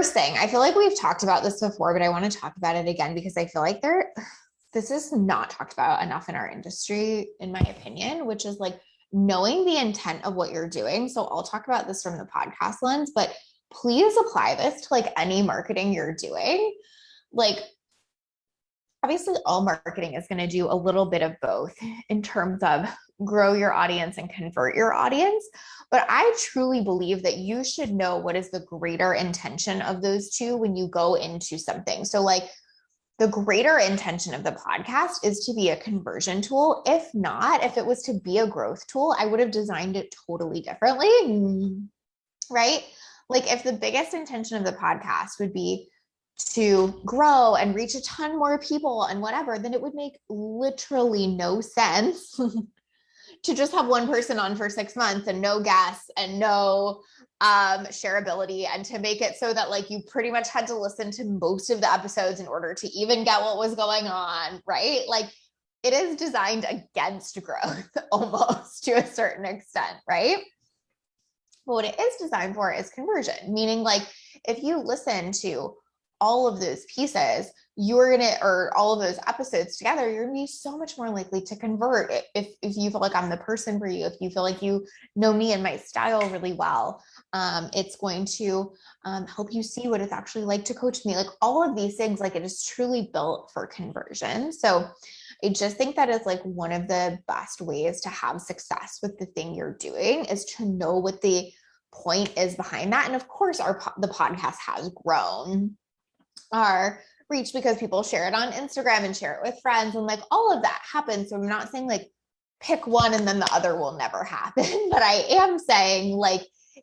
first thing, I feel like we've talked about this before, but I want to talk about it again because I feel like this is not talked about enough in our industry, in my opinion, which is like knowing the intent of what you're doing. So I'll talk about this from the podcast lens, but please apply this to like any marketing you're doing. Like, obviously all marketing is going to do a little bit of both in terms of grow your audience and convert your audience. But I truly believe that you should know what is the greater intention of those two when you go into something. So like the greater intention of the podcast is to be a conversion tool. If not, if it was to be a growth tool, I would have designed it totally differently, right? Like if the biggest intention of the podcast would be to grow and reach a ton more people and whatever, then it would make literally no sense to just have one person on for 6 months and no guests and no shareability, and to make it so that like you pretty much had to listen to most of the episodes in order to even get what was going on, right? Like it is designed against growth almost to a certain extent, right? But what it is designed for is conversion, meaning like if you listen to all of those pieces, you're gonna, or all of those episodes together, you're gonna be so much more likely to convert if you feel like I'm the person for you, if you feel like you know me and my style really well. It's going to help you see what it's actually like to coach me. Like all of these things, like it is truly built for conversion. So I just think that is like one of the best ways to have success with the thing you're doing is to know what the point is behind that. And of course, the podcast has grown our reach because people share it on Instagram and share it with friends, and like all of that happens. So I'm not saying like pick one and then the other will never happen, but I am saying like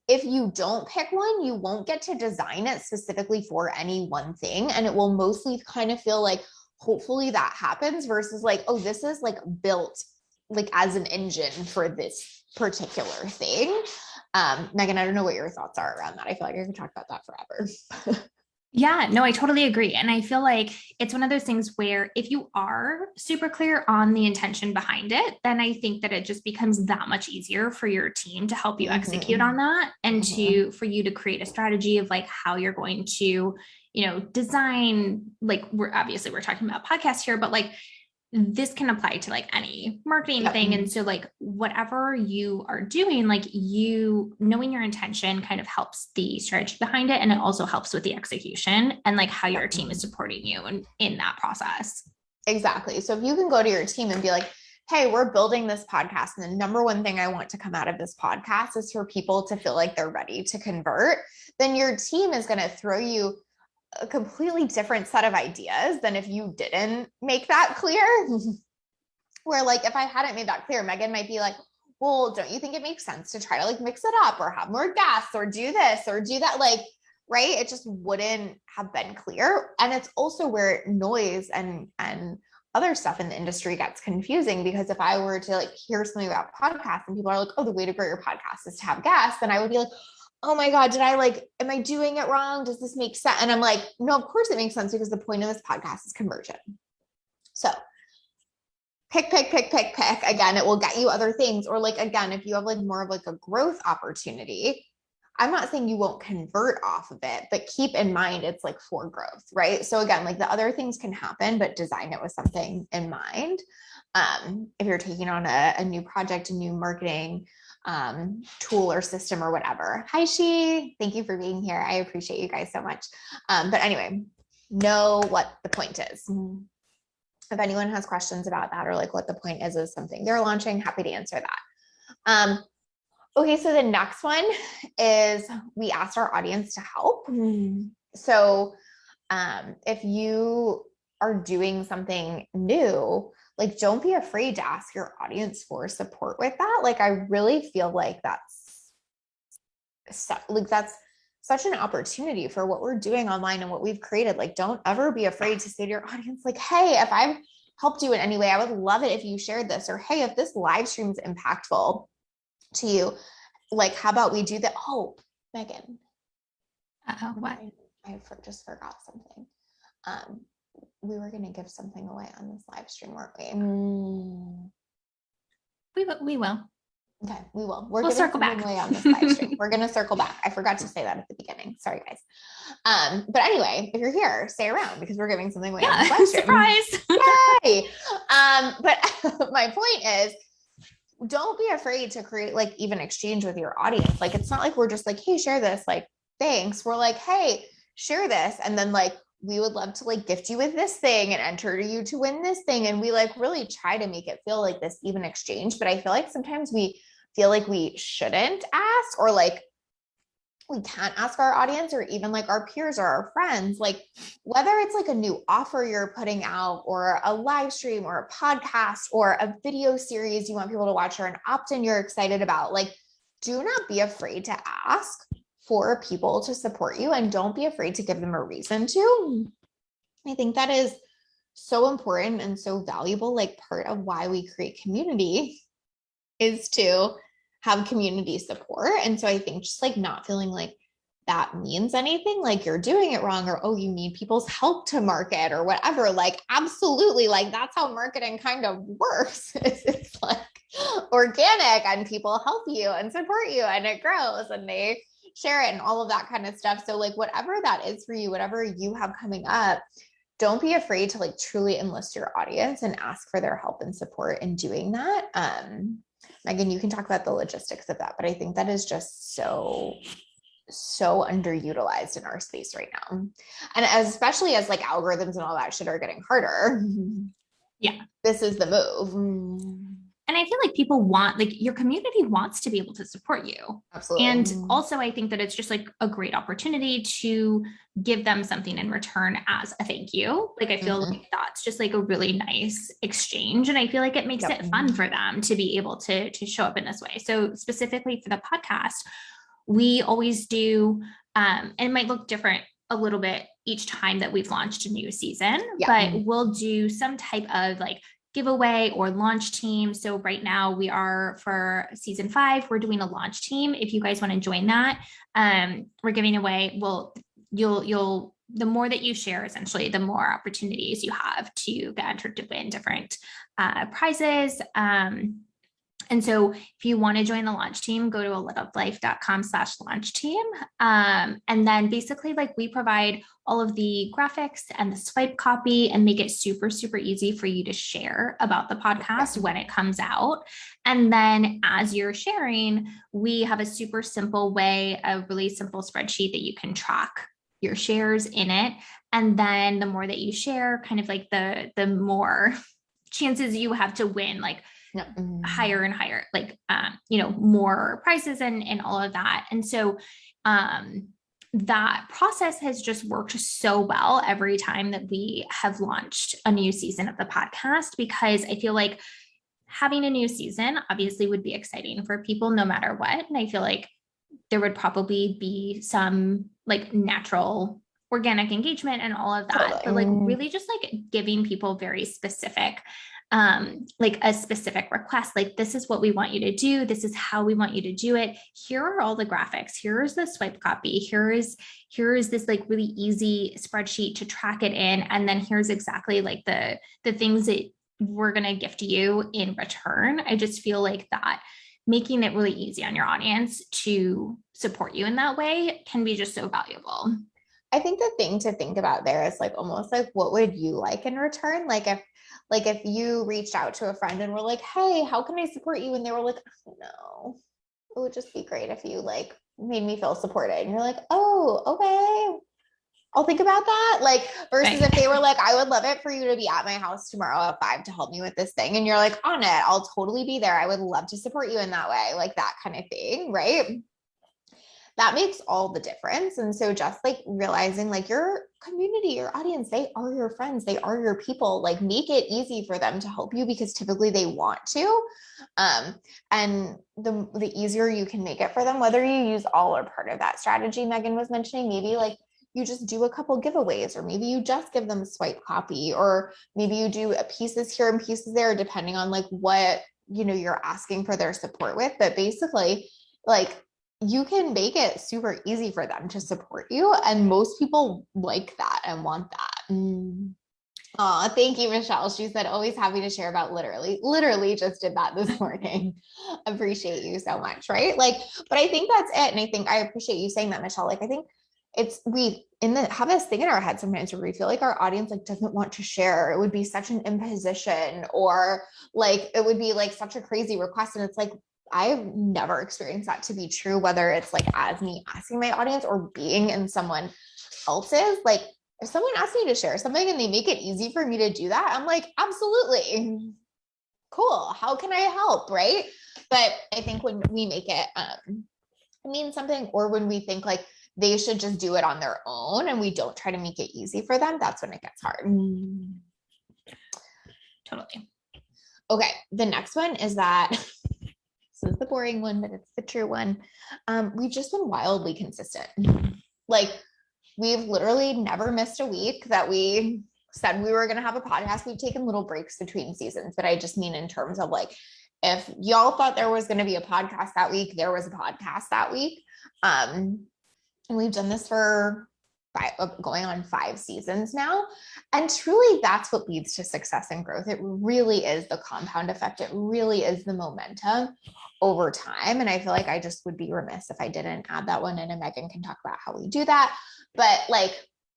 if you don't pick one, you won't get to design it specifically for any one thing, and it will mostly kind of feel like hopefully that happens versus like, oh, this is like built like as an engine for this particular thing. Megan, I don't know what your thoughts are around that. I feel like I could talk about that forever. Yeah, no, I totally agree. And I feel like it's one of those things where if you are super clear on the intention behind it, then I think that it just becomes that much easier for your team to help you execute on that, and for you to create a strategy of like how you're going to, design, like we're talking about podcasts here, but like this can apply to like any marketing thing. And so like whatever you are doing, like you knowing your intention kind of helps the strategy behind it. And it also helps with the execution and like how your team is supporting you in that process. Exactly. So if you can go to your team and be like, hey, we're building this podcast, and the number one thing I want to come out of this podcast is for people to feel like they're ready to convert, then your team is going to throw you a completely different set of ideas than if you didn't make that clear. Where like if I hadn't made that clear, Megan might be like, well, don't you think it makes sense to try to like mix it up or have more guests or do this or do that? Like, right? It just wouldn't have been clear. And it's also where noise and other stuff in the industry gets confusing, because if I were to like hear something about podcasts and people are like, oh, the way to grow your podcast is to have guests, then I would be like, oh my God, am I doing it wrong? Does this make sense? And I'm like, no, of course it makes sense, because the point of this podcast is conversion. So pick. Again, it will get you other things. Or like, again, if you have like more of like a growth opportunity, I'm not saying you won't convert off of it, but keep in mind it's like for growth, right? So again, like the other things can happen, but design it with something in mind. If you're taking on a new project, a new marketing tool or system or whatever. Hi, She. Thank you for being here. I appreciate you guys so much. But anyway, know what the point is. If anyone has questions about that or like what the point is something they're launching, happy to answer that. Okay, so the next one is we asked our audience to help. So if you are doing something new, like don't be afraid to ask your audience for support with that. Like I really feel like that's such an opportunity for what we're doing online and what we've created. Like don't ever be afraid to say to your audience, like, hey, if I've helped you in any way, I would love it if you shared this. Or hey, if this live stream is impactful to you, like how about we do that? Oh, Megan. What? I just forgot something. We were going to give something away on this live stream, weren't we? We will. Okay, we will. We're We'll giving circle something back. away on this live stream. We're going to circle back. I forgot to say that at the beginning. Sorry, guys. But anyway, if you're here, stay around because we're giving something away on this live stream. Surprise. Yay! But my point is, don't be afraid to create like even exchange with your audience. Like, it's not like we're just like, hey, share this. Like, thanks. We're like, hey, share this. And then like, we would love to like gift you with this thing and enter you to win this thing. And we like really try to make it feel like this even exchange. But I feel like sometimes we feel like we shouldn't ask, or like we can't ask our audience or even like our peers or our friends, like whether it's like a new offer you're putting out or a live stream or a podcast or a video series you want people to watch or an opt-in you're excited about, like do not be afraid to ask for people to support you, and don't be afraid to give them a reason to. I think that is so important and so valuable. Like part of why we create community is to have community support. And so I think just like not feeling like that means anything, like you're doing it wrong, or, oh, you need people's help to market or whatever. Like, absolutely. Like that's how marketing kind of works. It's like organic and people help you and support you and it grows and they share it and all of that kind of stuff. So like whatever that is for you, whatever you have coming up, don't be afraid to like truly enlist your audience and ask for their help and support in doing that. Megan, you can talk about the logistics of that, but I think that is just so underutilized in our space right now. And especially as like algorithms and all that shit are getting harder. Yeah. This is the move. And I feel like people want, like your community wants to be able to support you. Absolutely. And also I think that it's just like a great opportunity to give them something in return as a thank you. Like I feel like that's just like a really nice exchange. And I feel like it makes it fun for them to be able to show up in this way. So specifically for the podcast, we always do, and it might look different a little bit each time that we've launched a new season, but we'll do some type of like giveaway or launch team. So right now we are for season 5, we're doing a launch team. If you guys want to join that, we're giving away, you'll the more that you share, essentially, the more opportunities you have to get entered to win different prizes. And so if you want to join the launch team, go to alitooflife.com/launch team. And then basically like we provide all of the graphics and the swipe copy and make it super, super easy for you to share about the podcast when it comes out. And then as you're sharing, we have a super simple way, a really simple spreadsheet that you can track your shares in it. And then the more that you share, kind of like the more chances you have to win, like higher and higher, like, more prizes and all of that. And so, that process has just worked so well every time that we have launched a new season of the podcast, because I feel like having a new season obviously would be exciting for people no matter what. And I feel like there would probably be some like natural organic engagement and all of that, but like really just like giving people very specific like a specific request, like this is what we want you to do, this is how we want you to do it, here are all the graphics, here's the swipe copy, here is this like really easy spreadsheet to track it in, and then here's exactly like the things that we're going to gift you in return. I just feel like that making it really easy on your audience to support you in that way can be just so valuable. I think the thing to think about there is like almost like what would you like in return? Like if you reached out to a friend and were like, hey, how can I support you? And they were like, oh, no, it would just be great if you like made me feel supported. And you're like, oh, okay, I'll think about that. Like versus if they were like, I would love it for you to be at my house tomorrow at 5 to help me with this thing. And you're like, on it, I'll totally be there. I would love to support you in that way. Like that kind of thing. Right. That makes all the difference. And so just like realizing like your community, your audience, they are your friends, they are your people, like make it easy for them to help you because typically they want to. And the easier you can make it for them, whether you use all or part of that strategy Megan was mentioning, maybe like you just do a couple giveaways, or maybe you just give them a swipe copy, or maybe you do a pieces here and pieces there, depending on like what, you're asking for their support with. But basically like you can make it super easy for them to support you. And most people like that and want that. Oh, thank you, Michelle. She said, always happy to share about literally just did that this morning. Appreciate you so much. Right. Like, but I think that's it. And I think I appreciate you saying that, Michelle. Like, I think have this thing in our head sometimes where we feel like our audience like doesn't want to share. It would be such an imposition, or like, it would be like such a crazy request. And it's like, I've never experienced that to be true, whether it's like as me asking my audience or being in someone else's. Like, if someone asks me to share something and they make it easy for me to do that, I'm like, absolutely cool. How can I help? Right. But I think when we make it mean something, or when we think like they should just do it on their own and we don't try to make it easy for them, that's when it gets hard. Totally. Okay. The next one is that this is the boring one, but it's the true one. We've just been wildly consistent. Like, we've literally never missed a week that we said we were going to have a podcast. We've taken little breaks between seasons, but I just mean in terms of like, if y'all thought there was going to be a podcast that week, there was a podcast that week. And we've done this for going on 5 seasons now. And truly, that's what leads to success and growth. It really is the compound effect. It really is the momentum over time. And I feel like I just would be remiss if I didn't add that one in, and Megan can talk about how we do that. But like,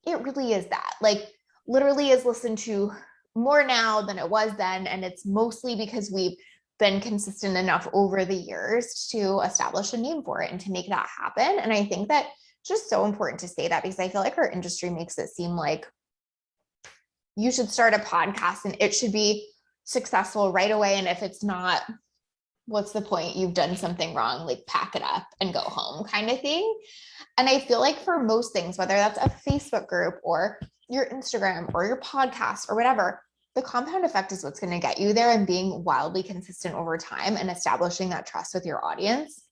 it really is that, like, literally is listened to more now than it was then. And it's mostly because we've been consistent enough over the years to establish a name for it and to make that happen. And I think that just so important to say that, because I feel like our industry makes it seem like you should start a podcast and it should be successful right away. And if it's not, what's the point? You've done something wrong, like pack it up and go home kind of thing. And I feel like for most things, whether that's a Facebook group or your Instagram or your podcast or whatever, the compound effect is what's going to get you there. And being wildly consistent over time and establishing that trust with your audience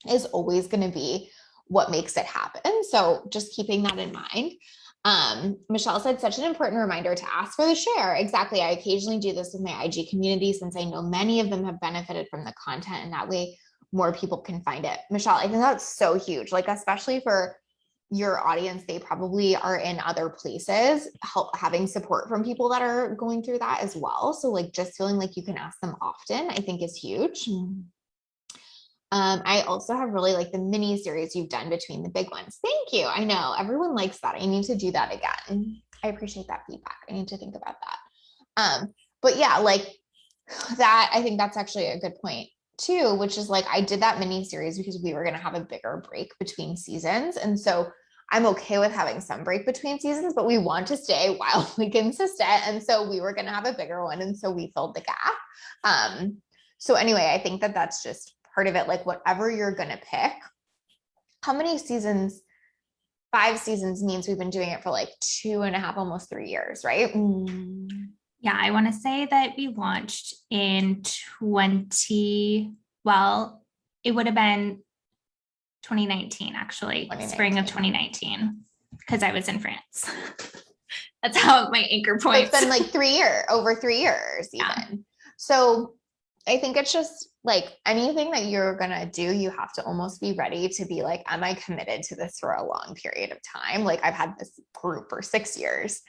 is always going to be what makes it happen. So just keeping that in mind. Michelle said, such an important reminder to ask for the share. Exactly. I occasionally do this with my IG community, since I know many of them have benefited from the content, and that way more people can find it. Michelle, I think that's so huge. Like, especially for your audience, they probably are in other places, having support from people that are going through that as well. So like, just feeling like you can ask them often, I think is huge. I also have really like the mini series you've done between the big ones. Thank you. I know everyone likes that. I need to do that again. I appreciate that feedback. I need to think about that. But yeah, like that, I think that's actually a good point too, which is like, I did that mini series because we were going to have a bigger break between seasons. And so I'm okay with having some break between seasons, but we want to stay wildly consistent. And so we were going to have a bigger one. And so we filled the gap. So anyway, I think that that's just part of it. Like, whatever you're going to pick, how many seasons? 5 seasons means we've been doing it for like 2.5, almost 3 years, right? Yeah, I want to say that we launched in well, it would have been 2019, actually, spring of 2019, because I was in France. That's how my anchor point. It's been like over 3 years even. Yeah. So I think it's just like anything that you're going to do, you have to almost be ready to be like, am I committed to this for a long period of time? Like, I've had this group for 6 years.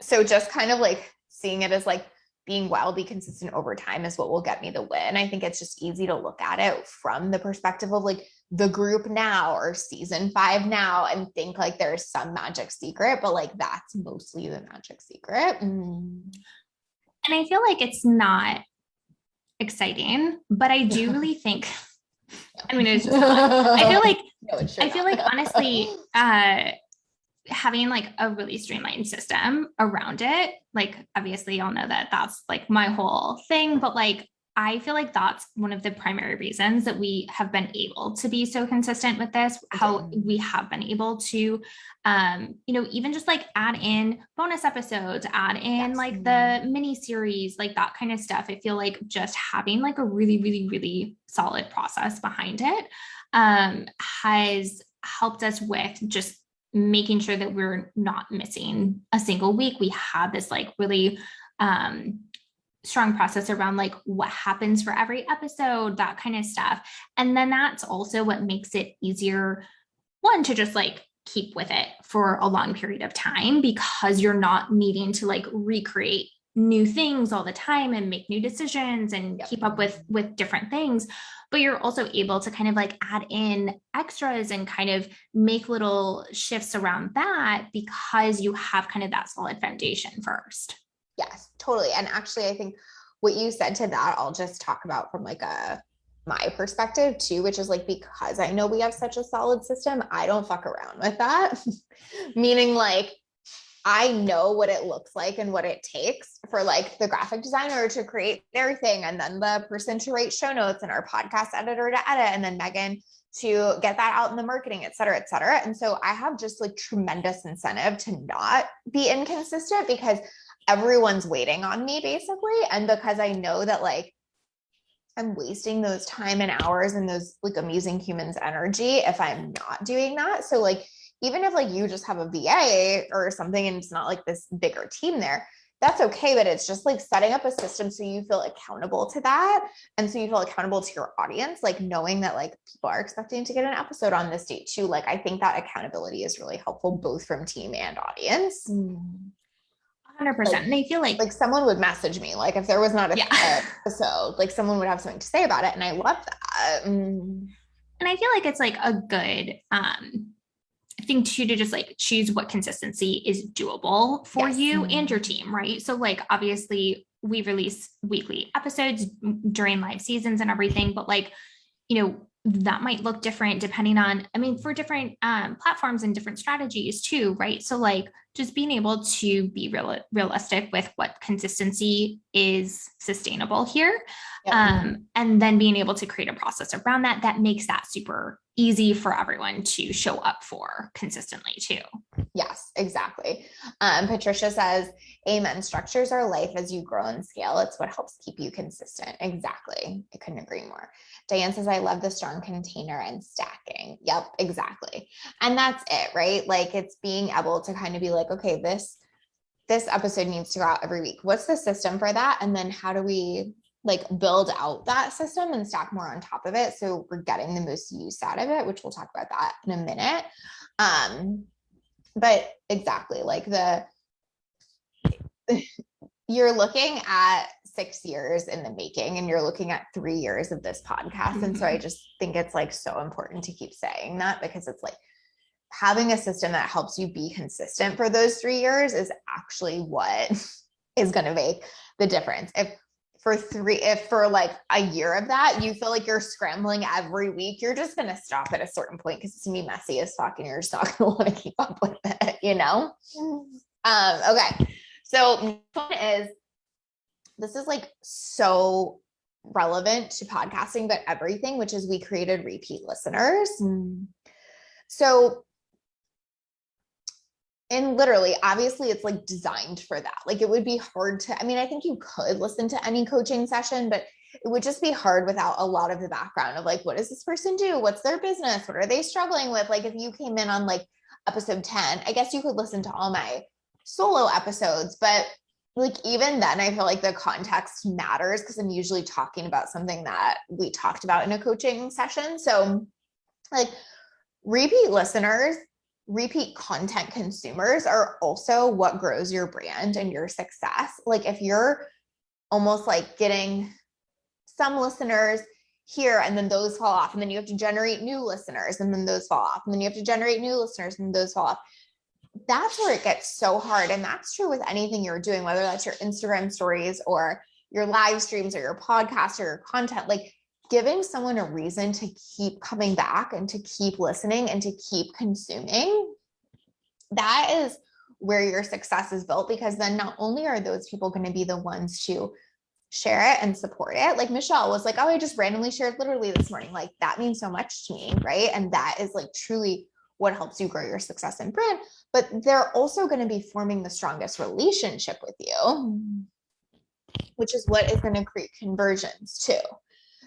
So just kind of like seeing it as like being wildly consistent over time is what will get me the win. I think it's just easy to look at it from the perspective of like the group now or season 5 now and think like there's some magic secret, but like that's mostly the magic secret. And I feel like it's not exciting, but I do really think, I mean, it's just I feel like honestly, having like a really streamlined system around it, like obviously y'all know that that's like my whole thing, but like I feel like that's one of the primary reasons that we have been able to be so consistent with this, how we have been able to, even just like add in bonus episodes, add in like the mini series, like that kind of stuff. I feel like just having like a really, really, really solid process behind it has helped us with just making sure that we're not missing a single week. We have this like really, strong process around like what happens for every episode, that kind of stuff. And then that's also what makes it easier, one, to just like keep with it for a long period of time, because you're not needing to like recreate new things all the time and make new decisions and keep up with different things. But you're also able to kind of like add in extras and kind of make little shifts around that, because you have kind of that solid foundation first. Yes, totally. And actually, I think what you said to that, I'll just talk about from like my perspective too, which is like, because I know we have such a solid system, I don't fuck around with that. Meaning like, I know what it looks like and what it takes for like the graphic designer to create their thing, and then the person to write show notes, and our podcast editor to edit, and then Megan to get that out in the marketing, et cetera, et cetera. And so I have just like tremendous incentive to not be inconsistent, because everyone's waiting on me basically. And because I know that like I'm wasting those time and hours and those like amusing humans' energy if I'm not doing that. So like, even if like you just have a VA or something and it's not like this bigger team there, that's okay. But it's just like setting up a system so you feel accountable to that. And so you feel accountable to your audience, like knowing that like people are expecting to get an episode on this date too. Like, I think that accountability is really helpful both from team and audience. 100%. And I feel like someone would message me, like if there was not a yeah. episode, like someone would have something to say about it. And I love that. And I feel like it's like a good thing too, to just like choose what consistency is doable for you and your team, right? So like, obviously we release weekly episodes during live seasons and everything, but like, you know, that might look different depending on, I mean, for different platforms and different strategies too, right? So like, just being able to be realistic with what consistency is sustainable here. And then being able to create a process around that, that makes that super easy for everyone to show up for consistently too. Yes, exactly. Patricia says, amen. Structures are life as you grow and scale. It's what helps keep you consistent. Exactly. I couldn't agree more. Diane says, I love the strong container and stacking. Yep, exactly. And that's it, right? Like, it's being able to kind of be like, okay, this episode needs to go out every week. What's the system for that? And then how do we like build out that system and stack more on top of it, so we're getting the most use out of it, which we'll talk about that in a minute. But exactly, like you're looking at 6 years in the making, and you're looking at 3 years of this podcast. And so I just think it's like so important to keep saying that, because it's like having a system that helps you be consistent for those 3 years is actually what is going to make the difference. If for like a year of that, you feel like you're scrambling every week, you're just going to stop at a certain point, because it's going to be messy as fuck and you're just not going to want to keep up with it, you know? Okay. So this is like so relevant to podcasting, but everything, which is we created repeat listeners. So, and literally, obviously it's like designed for that. Like, it would be hard to, I mean, I think you could listen to any coaching session, but it would just be hard without a lot of the background of like, what does this person do? What's their business? What are they struggling with? Like, if you came in on like episode 10, I guess you could listen to all my solo episodes, but like, even then I feel like the context matters, because I'm usually talking about something that we talked about in a coaching session. So like, repeat listeners, repeat content consumers are also what grows your brand and your success. Like, if you're almost like getting some listeners here and then those fall off, and then you have to generate new listeners and then those fall off, and then you have to generate new listeners and those fall off, that's where it gets so hard. And that's true with anything you're doing, whether that's your Instagram stories or your live streams or your podcast or your content. Like, giving someone a reason to keep coming back and to keep listening and to keep consuming, that is where your success is built. Because then not only are those people going to be the ones to share it and support it, like Michelle was like, oh, I just randomly shared literally this morning. Like, that means so much to me, right? And that is like truly what helps you grow your success and brand. But they're also going to be forming the strongest relationship with you, which is what is going to create conversions too.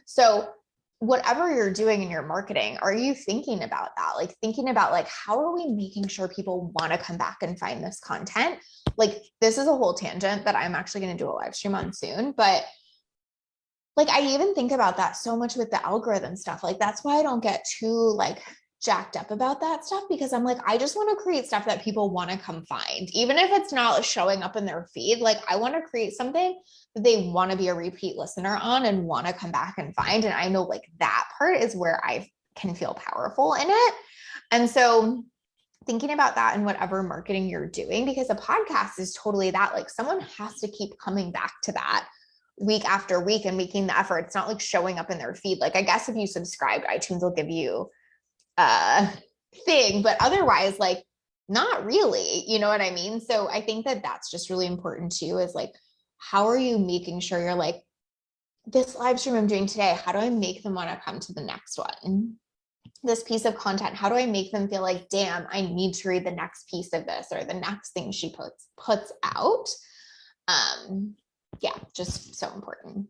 So whatever you're doing in your marketing, are you thinking about that? Like, thinking about like, how are we making sure people want to come back and find this content? Like, this is a whole tangent that I'm actually going to do a live stream on soon, but like, I even think about that so much with the algorithm stuff. Like, that's why I don't get too like jacked up about that stuff because I'm like, I just want to create stuff that people want to come find, even if it's not showing up in their feed. Like, I want to create something that they want to be a repeat listener on and want to come back and find. And I know like that part is where I can feel powerful in it. And so thinking about that in whatever marketing you're doing, because a podcast is totally that, like someone has to keep coming back to that week after week and making the effort. It's not like showing up in their feed. Like, I guess if you subscribe, iTunes will give you a thing, but otherwise, like, not really, you know what I mean? So I think that that's just really important too, is like, how are you making sure you're like, this live stream I'm doing today, how do I make them want to come to the next one? This piece of content, how do I make them feel like, damn, I need to read the next piece of this or the next thing she puts out? Yeah, just so important.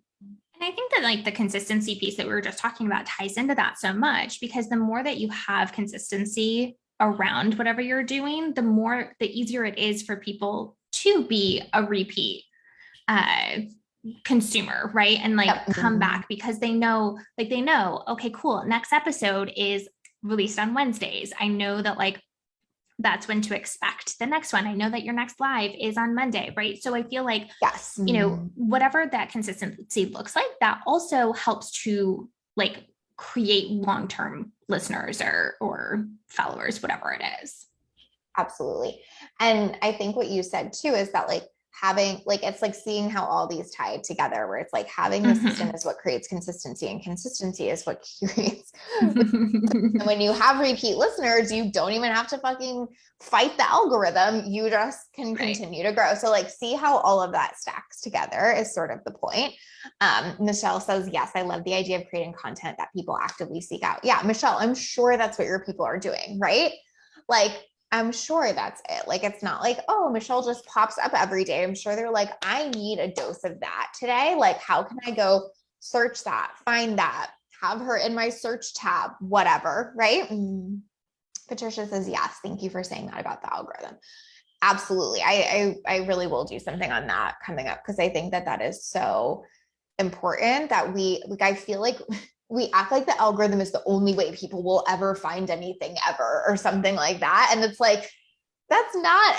And I think that like the consistency piece that we were just talking about ties into that so much, because the more that you have consistency around whatever you're doing, the easier it is for people to be a repeat consumer, right? And like come back because they know, okay, cool. Next episode is released on Wednesdays. I know that like that's when to expect the next one. I know that your next live is on Monday, right? So I feel like, yes, whatever that consistency looks like, that also helps to like create long-term listeners or followers, whatever it is. Absolutely. And I think what you said too is that like having, like, it's like seeing how all these tie together, where it's like having the system is what creates consistency, and consistency is what creates. And when you have repeat listeners, you don't even have to fucking fight the algorithm. You just can continue to grow. So like, see how all of that stacks together is sort of the point. Michelle says, yes, I love the idea of creating content that people actively seek out. Yeah, Michelle, I'm sure that's what your people are doing, right? Like, I'm sure that's it. Like, it's not like, oh, Michelle just pops up every day. I'm sure they're like, I need a dose of that today. Like, how can I go search that, find that, have her in my search tab, whatever, right? Patricia says, yes, thank you for saying that about the algorithm. Absolutely. I really will do something on that coming up, because I think that that is so important that I feel like we act like the algorithm is the only way people will ever find anything ever or something like that. And it's like, that's not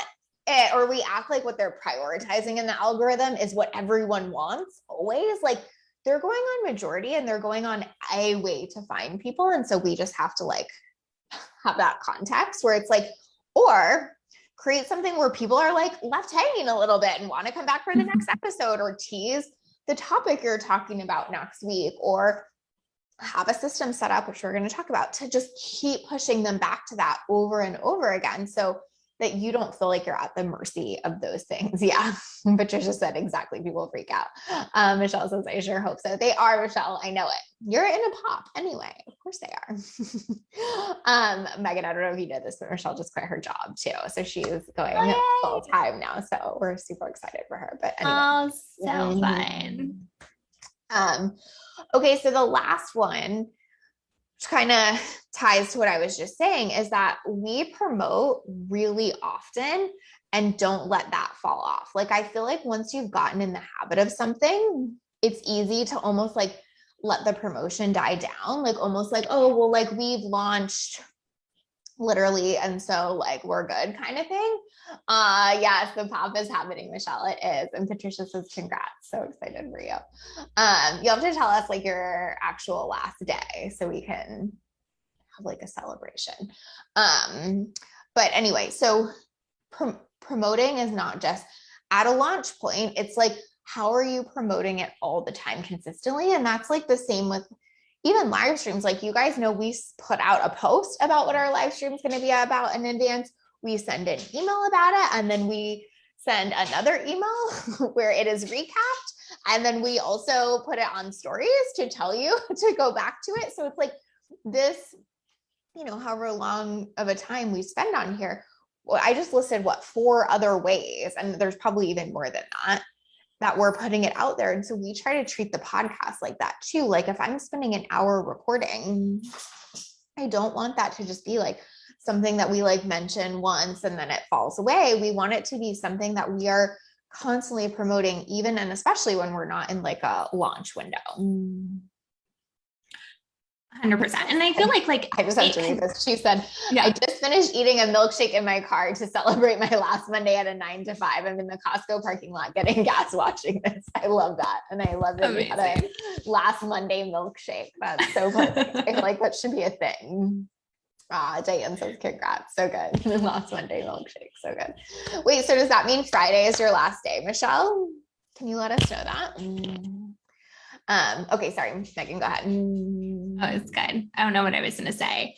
it. Or we act like what they're prioritizing in the algorithm is what everyone wants always. Like, they're going on majority and they're going on a way to find people. And so we just have to like have that context where it's like, or create something where people are like left hanging a little bit and want to come back for the next episode, or tease the topic you're talking about next week, or have a system set up, which we're going to talk about, to just keep pushing them back to that over and over again, so that you don't feel like you're at the mercy of those things. Yeah. Patricia said, exactly. People freak out. Michelle says, I sure hope so. They are, Michelle. I know it. You're in a pop anyway. Of course they are. Megan, I don't know if you know this, but Michelle just quit her job too. So she's going full time now. So we're super excited for her. But anyway. Oh, so fun. Okay. So the last one, which kind of ties to what I was just saying, is that we promote really often and don't let that fall off. Like, I feel like once you've gotten in the habit of something, it's easy to almost like let the promotion die down. Like, almost like, oh, well, like we've launched literally, and so like we're good kind of thing. Yes, the pop is happening, Michelle. It is. And Patricia says, congrats. So excited for you. You'll have to tell us like your actual last day so we can have like a celebration. But anyway, so promoting is not just at a launch point. It's like, how are you promoting it all the time consistently? And that's like the same with even live streams. Like, you guys know, we put out a post about what our live stream is going to be about in advance. We send an email about it, and then we send another email where it is recapped. And then we also put it on stories to tell you to go back to it. So it's like this, however long of a time we spend on here. Well, I just listed 4 other ways, and there's probably even more than that we're putting it out there. And so we try to treat the podcast like that too. Like, if I'm spending an hour recording, I don't want that to just be like something that we like mention once and then it falls away. We want it to be something that we are constantly promoting, even and especially when we're not in like a launch window. 100%. And I feel like I just have to read this. She said, yeah. I just finished eating a milkshake in my car to celebrate my last Monday at a 9 to 5. I'm in the Costco parking lot getting gas watching this. I love that. And I love that you had a last Monday milkshake. That's so perfect. I feel like that should be a thing. Diane says congrats. So good. Last Monday milkshake. So good. Wait, so does that mean Friday is your last day, Michelle? Can you let us know that? Okay, sorry, Megan, go ahead. Oh, it's good. I don't know what I was going to say.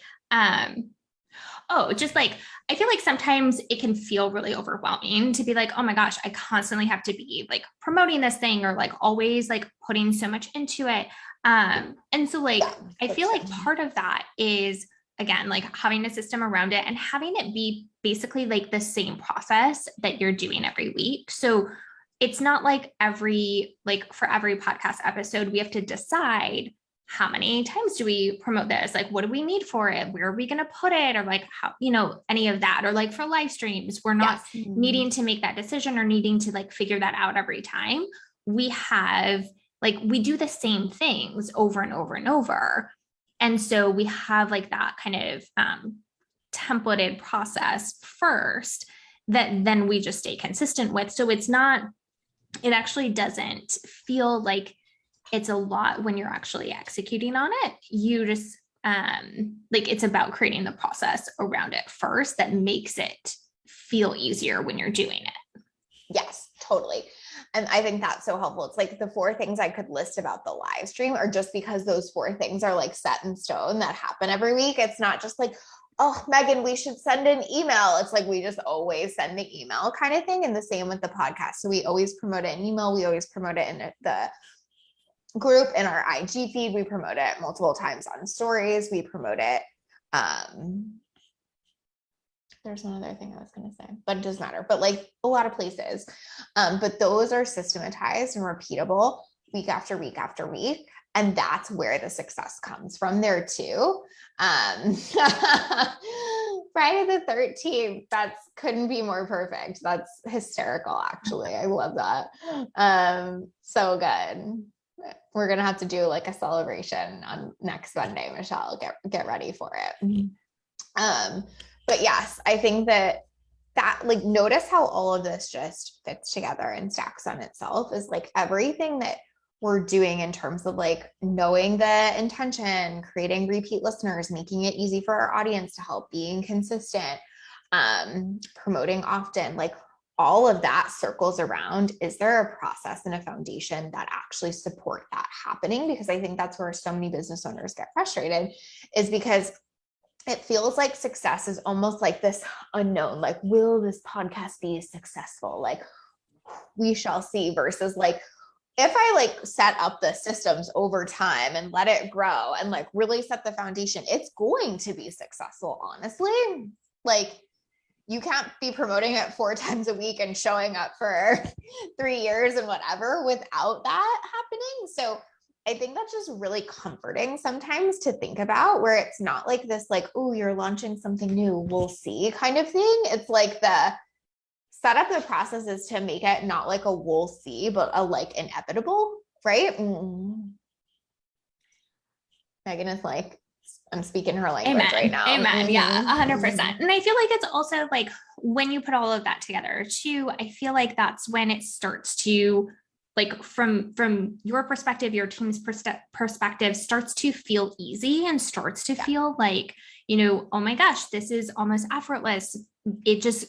Just like, I feel like sometimes it can feel really overwhelming to be like, oh my gosh, I constantly have to be like promoting this thing or like always like putting so much into it. And so like, I feel like part of that is, again, like having a system around it and having it be basically like the same process that you're doing every week. So it's not like for every podcast episode, we have to decide how many times do we promote this? Like, what do we need for it? Where are we going to put it? Or like, how, any of that, or like for live streams, we're not needing to make that decision or needing to like figure that out every time. We we do the same things over and over and over. And so we have like that kind of templated process first that then we just stay consistent with. So it actually doesn't feel like it's a lot when you're actually executing on it. You just it's about creating the process around it first that makes it feel easier when you're doing it. Yes, totally. And I think that's so helpful. It's like the 4 things I could list about the live stream are just because those 4 things are like set in stone that happen every week. It's not just like, oh, Megan, we should send an email. It's like, we just always send the email kind of thing. And the same with the podcast. So we always promote it in email. We always promote it in the group, in our IG feed. We promote it multiple times on stories. We promote it. There's another thing I was going to say, but it doesn't matter. But like a lot of places, but those are systematized and repeatable week after week after week. And that's where the success comes from there too. Friday the 13th, couldn't be more perfect. That's hysterical, actually. I love that. So good. We're going to have to do like a celebration on next Monday, Michelle. Get ready for it. But yes, I think that like, notice how all of this just fits together and stacks on itself is like everything that we're doing in terms of like knowing the intention, creating repeat listeners, making it easy for our audience to help, being consistent, promoting often, like all of that circles around, is there a process and a foundation that actually support that happening? Because I think that's where so many business owners get frustrated, is because it feels like success is almost like this unknown, like, will this podcast be successful? Like, we shall see, versus like, if I like set up the systems over time and let it grow and like really set the foundation, it's going to be successful, honestly. Like, you can't be promoting it 4 times a week and showing up for 3 years and whatever without that happening. So I think that's just really comforting sometimes to think about, where it's not like this, like, oh, you're launching something new, we'll see kind of thing. It's like the set up the process is to make it not like a we'll see, but a like inevitable, right? Megan is like, I'm speaking her language right now. Amen. Yeah, 100%. And I feel like it's also like when you put all of that together too, I feel like that's when it starts to, like, from your perspective, your team's perspective, starts to feel easy and starts to feel like, oh my gosh, this is almost effortless. It just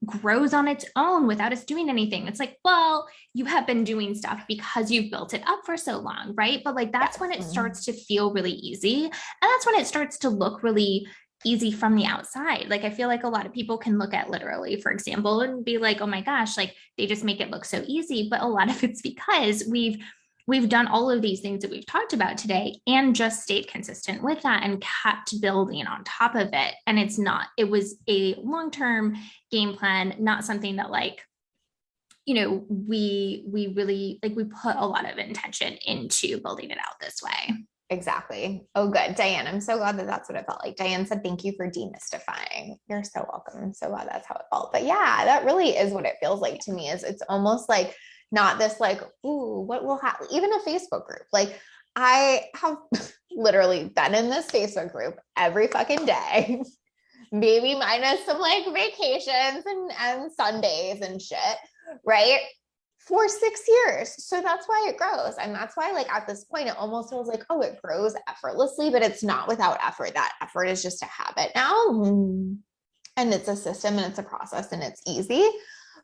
grows on its own without us doing anything. It's like, well, you have been doing stuff because you've built it up for so long, right? But like, that's when it starts to feel really easy. And that's when it starts to look really easy from the outside. Like, I feel like a lot of people can look at Literally, for example, and be like, oh my gosh, like they just make it look so easy. But a lot of it's because we've done all of these things that we've talked about today and just stayed consistent with that and kept building on top of it. And it was a long-term game plan, not something that like, we really like, we put a lot of intention into building it out this way. Exactly. Oh, good. Diane, I'm so glad that that's what it felt like. Diane said, thank you for demystifying. You're so welcome. I'm so glad that's how it felt. But yeah, that really is what it feels like to me. Is it's almost like not this like, ooh, what will happen? Even a Facebook group. Like, I have literally been in this Facebook group every fucking day, maybe minus some like vacations and Sundays and shit, right? For 6 years. So that's why it grows. And that's why, like, at this point, it almost feels like, oh, it grows effortlessly, but it's not without effort. That effort is just a habit now. And it's a system and it's a process and it's easy.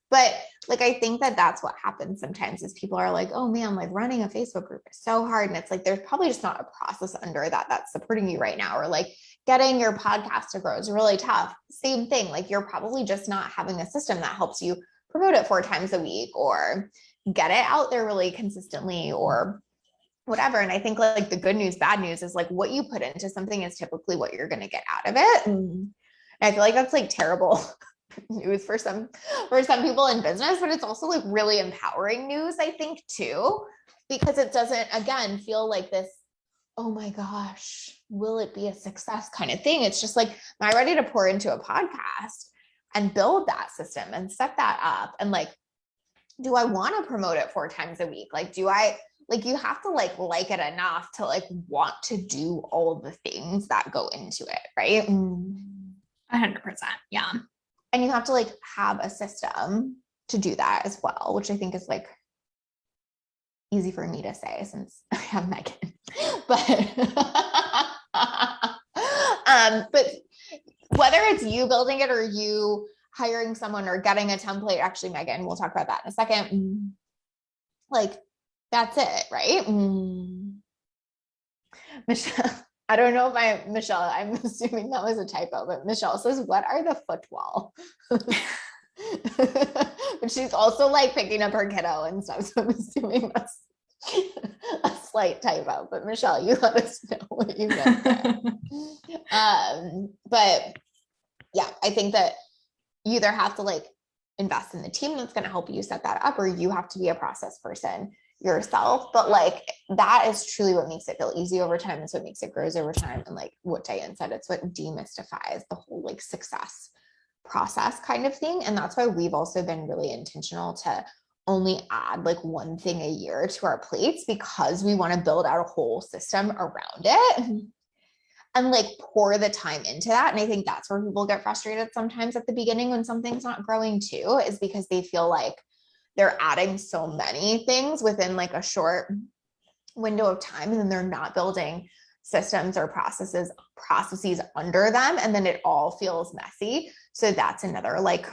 But like, I think that that's what happens sometimes is people are like, oh man, like running a Facebook group is so hard. And it's like, there's probably just not a process under that that's supporting you right now. Or like getting your podcast to grow is really tough. Same thing. Like you're probably just not having a system that helps you promote it 4 times a week or get it out there really consistently or whatever. And I think like the good news, bad news is like what you put into something is typically what you're going to get out of it. And I feel like that's like terrible news for some people in business, but it's also like really empowering news, I think, too, because it doesn't, again, feel like this, oh my gosh, will it be a success kind of thing. It's just like, am I ready to pour into a podcast and build that system and set that up? And like, do I want to promote it 4 times a week? Like, do I, like, you have to like it enough to like want to do all the things that go into it, right? 100%. Yeah. And you have to like have a system to do that as well, which I think is like easy for me to say since I have Megan. But whether it's you building it or you hiring someone or getting a template, actually, Megan, we'll talk about that in a second. Like, that's it, right? Michelle, I don't know if Michelle, I'm assuming that was a typo, but Michelle says, what are the footwall? But she's also like picking up her kiddo and stuff. So I'm assuming that's a slight typo, but Michelle, you let us know what you meant there. But yeah, I think that you either have to like invest in the team that's going to help you set that up, or you have to be a process person yourself. But like that is truly what makes it feel easy over time. It's what makes it grows over time. And like what Diane said, it's what demystifies the whole like success process kind of thing. And that's why we've also been really intentional to only add like one thing a year to our plates, because we want to build out a whole system around it and like pour the time into that. And I think that's where people get frustrated sometimes at the beginning when something's not growing too, is because they feel like they're adding so many things within like a short window of time, and then they're not building systems or processes under them, and then it all feels messy. So that's another like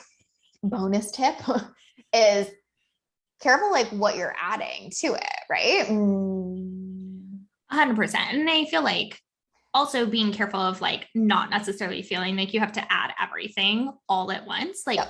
bonus tip is careful like what you're adding to it, right? 100%. And I feel like also being careful of like not necessarily feeling like you have to add everything all at once. Like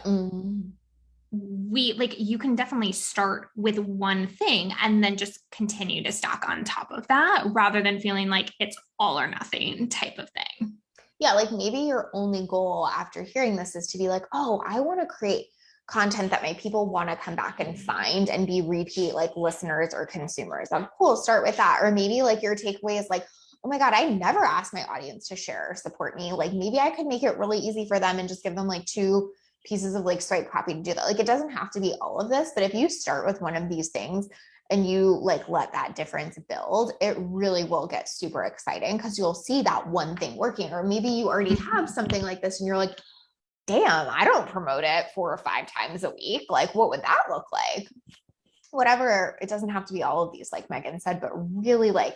you can definitely start with one thing and then just continue to stack on top of that, rather than feeling like it's all or nothing type of thing. Yeah, like maybe your only goal after hearing this is to be like, oh, I want to create content that my people want to come back and find and be repeat like listeners or consumers. Cool, start with that. Or maybe like your takeaway is like, oh my God, I never asked my audience to share or support me. Like maybe I could make it really easy for them and just give them like 2 pieces of like swipe copy to do that. Like it doesn't have to be all of this, but if you start with one of these things and you like let that difference build, it really will get super exciting because you'll see that one thing working. Or maybe you already have something like this and you're like, damn, I don't promote it 4 or 5 times a week. Like, what would that look like? Whatever. It doesn't have to be all of these, like Megan said, but really like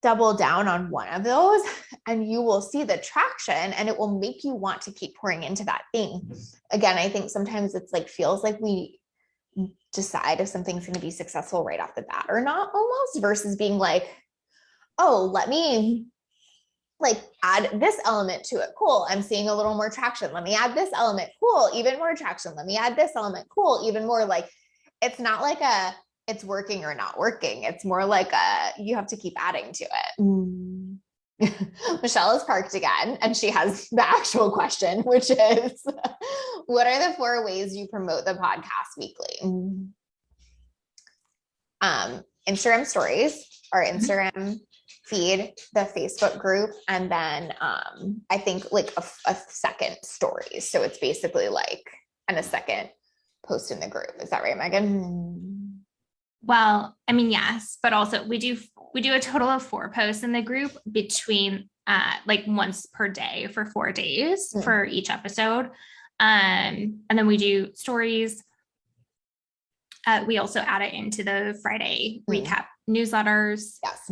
double down on one of those and you will see the traction and it will make you want to keep pouring into that thing. Again, I think sometimes it's like feels like we decide if something's going to be successful right off the bat or not, almost, versus being like, oh, let me like add this element to it. Cool. I'm seeing a little more traction. Let me add this element. Cool. Even more traction. Let me add this element. Cool. Even more. Like, it's not like it's working or not working. It's more like you have to keep adding to it. Michelle is parked again, and she has the actual question, which is, what are the 4 ways you promote the podcast weekly? Instagram stories, or Instagram feed, the Facebook group, and then I think like a second stories. So it's basically like, and a second post in the group. Is that right, Megan? Well, I mean, yes, but also we do a total of 4 posts in the group between like once per day for 4 days for each episode. And then we do stories. We also add it into the Friday recap newsletters. Yes.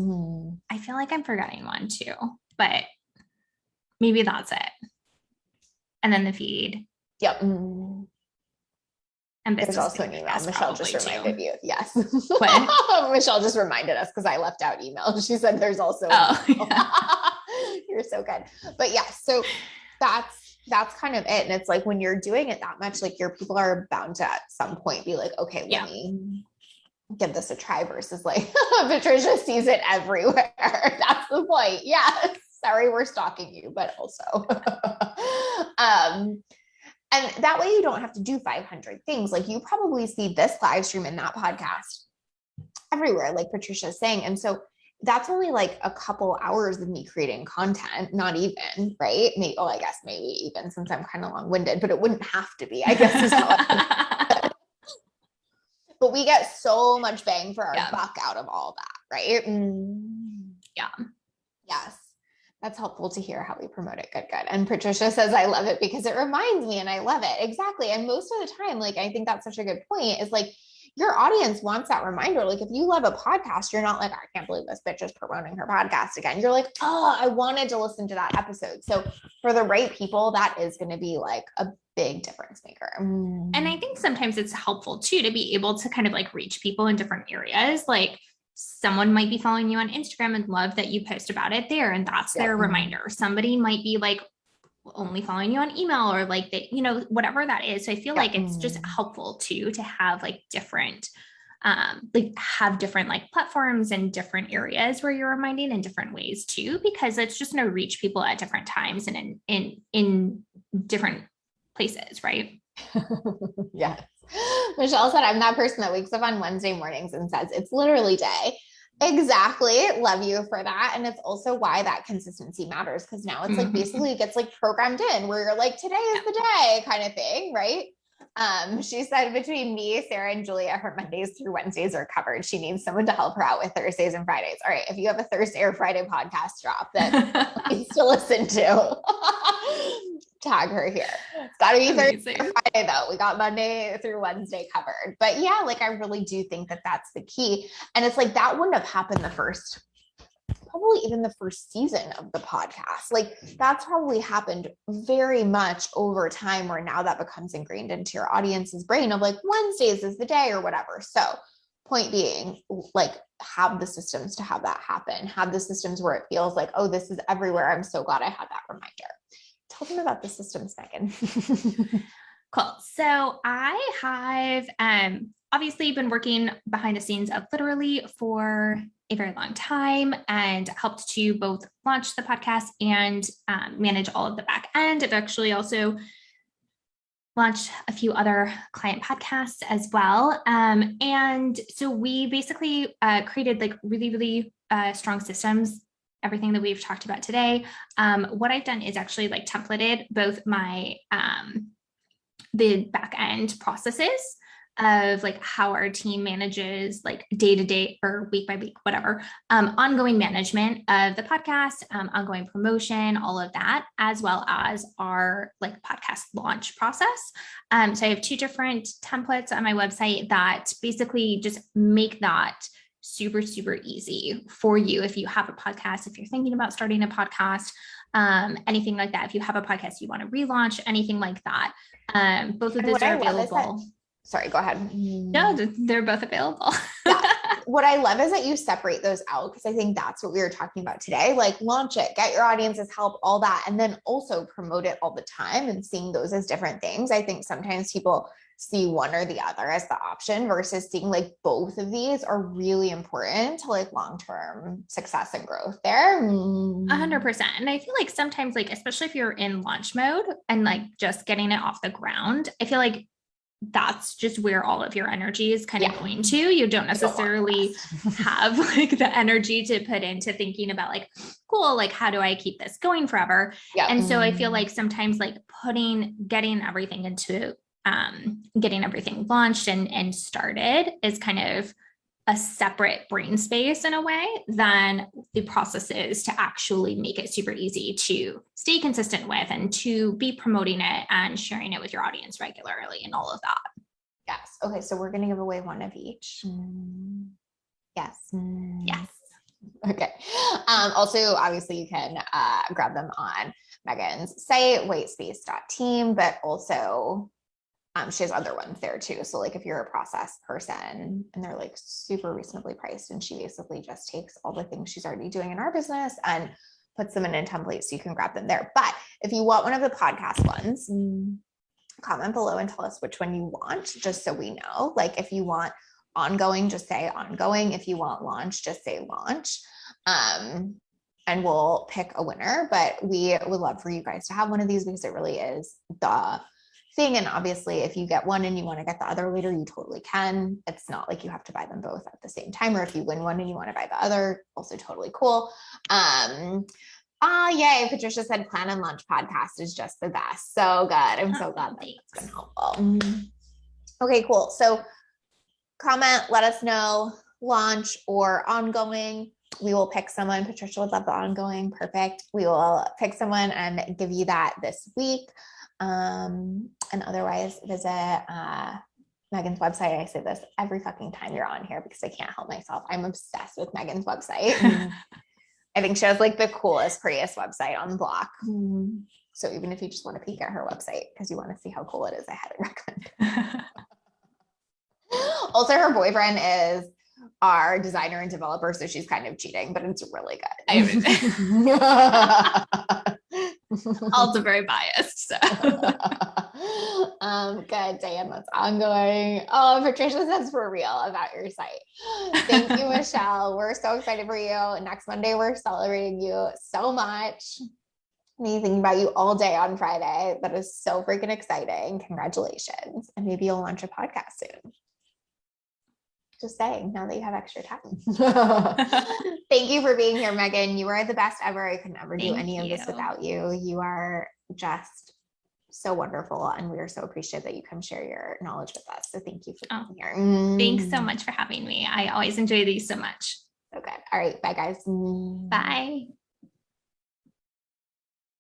I feel like I'm forgetting one too, but maybe that's it. And then the feed. Yep. And there's also an email. Michelle just reminded you. Yes. Michelle just reminded us because I left out email. She said there's also yeah. You're so good. But yeah, so that's kind of it. And it's like when you're doing it that much, like your people are bound to at some point be like, okay, let me give this a try versus like Patricia sees it everywhere. That's the point. Yes. Sorry, we're stalking you, but also and that way you don't have to do 500 things. Like you probably see this live stream and that podcast everywhere, like Patricia's saying. And so that's only like a couple hours of me creating content, not even, right? Maybe, I guess maybe even since I'm kind of long-winded, but it wouldn't have to be, I guess is how but we get so much bang for our buck out of all that, right? Yeah. Yes. That's helpful to hear how we promote it. Good. And Patricia says, I love it because it reminds me and I love it. Exactly. And most of the time, like, I think that's such a good point is like, your audience wants that reminder. Like if you love a podcast, you're not like, I can't believe this bitch is promoting her podcast again. You're like, oh, I wanted to listen to that episode. So for the right people, that is going to be like a big difference maker. And I think sometimes it's helpful too, to be able to kind of like reach people in different areas. Like someone might be following you on Instagram and love that you post about it there. And that's their reminder. Somebody might be like only following you on email or like they, whatever that is. So I feel like it's just helpful too, to have like different, have different like platforms and different areas where you're reminding in different ways too, because it's just going to reach people at different times and in different places. Right. Yes. Michelle said, I'm that person that wakes up on Wednesday mornings and says, it's literally day. Exactly. Love you for that. And it's also why that consistency matters. Cause now it's like basically it gets like programmed in where you're like, today is the day kind of thing. Right. She said between me, Sarah, and Julia, her Mondays through Wednesdays are covered. She needs someone to help her out with Thursdays and Fridays. All right. If you have a Thursday or Friday podcast drop that needs to listen to, tag her here. It's got to be Thursday or Friday though. We got Monday through Wednesday covered. But yeah, like I really do think that that's the key. And it's like that wouldn't have happened probably even the first season of the podcast. Like that's probably happened very much over time where now that becomes ingrained into your audience's brain of like Wednesdays is the day or whatever. So point being, like have the systems to have that happen. Have the systems where it feels like, oh, this is everywhere. I'm so glad I had that reminder. Tell them about the systems, Megan. Cool. So I have obviously been working behind the scenes of Literally for a very long time and helped to both launch the podcast and manage all of the back end. I've actually also launched a few other client podcasts as well. And so we basically created like really, really strong systems, everything that we've talked about today. What I've done is actually like templated both my the back end processes of like how our team manages like day to day or week by week, whatever, ongoing management of the podcast, ongoing promotion, all of that, as well as our like podcast launch process. So I have 2 different templates on my website that basically just make that super, super easy for you. If you have a podcast, if you're thinking about starting a podcast, anything like that, if you have a podcast you want to relaunch, anything like that, both of those are available. Sorry, go ahead. No, they're both available. Yeah. What I love is that you separate those out because I think that's what we were talking about today. Like launch it, get your audience's help, all that, and then also promote it all the time and seeing those as different things. I think sometimes people see one or the other as the option versus seeing like both of these are really important to like long-term success and growth there. 100%. And I feel like sometimes like, especially if you're in launch mode and like just getting it off the ground, I feel like that's just where all of your energy is kind of going to. You don't necessarily have like the energy to put into thinking about like, cool, like how do I keep this going forever? And so I feel like sometimes like getting everything launched and started is kind of a separate brain space in a way than the process is to actually make it super easy to stay consistent with and to be promoting it and sharing it with your audience regularly and all of that. Yes. Okay. So we're going to give away one of each. Yes. Yes. Okay. Also, obviously, you can grab them on Megan's site, whitespace.team, but also she has other ones there too. So like if you're a process person and they're like super reasonably priced, and she basically just takes all the things she's already doing in our business and puts them in a template so you can grab them there. But if you want one of the podcast ones, comment below and tell us which one you want, just so we know. Like if you want ongoing, just say ongoing. If you want launch, just say launch. And we'll pick a winner. But we would love for you guys to have one of these because it really is the thing. And obviously if you get one and you want to get the other later, you totally can. It's not like you have to buy them both at the same time, or if you win one and you want to buy the other, also totally cool. Yay, Patricia said Plan and Launch podcast is just the best. So good. I'm so glad that that's been helpful. Okay, cool. So comment, let us know, launch or ongoing. We will pick someone. Patricia would love the ongoing. Perfect. We will pick someone and give you that this week. And otherwise visit Megan's website. I say this every fucking time you're on here because I can't help myself. I'm obsessed with Megan's website. I think she has like the coolest, prettiest website on the block. So even if you just want to peek at her website because you want to see how cool it is, I highly recommend it. Also, her boyfriend is our designer and developer, so she's kind of cheating, but it's really good. Also very biased. So. Good, Diane, that's ongoing. Oh, Patricia says for real about your site. Thank you, Michelle. We're so excited for you. Next Monday, we're celebrating you so much. Me thinking about you all day on Friday. That is so freaking exciting. Congratulations. And maybe you'll launch a podcast soon. Just saying, now that you have extra time. Thank you for being here, Megan. You are the best ever. I could never do any of this without you. You are just so wonderful, and we are so appreciative that you come share your knowledge with us. So thank you for being here. Thanks so much for having me. I always enjoy these so much. Okay. All right. Bye, guys. Bye.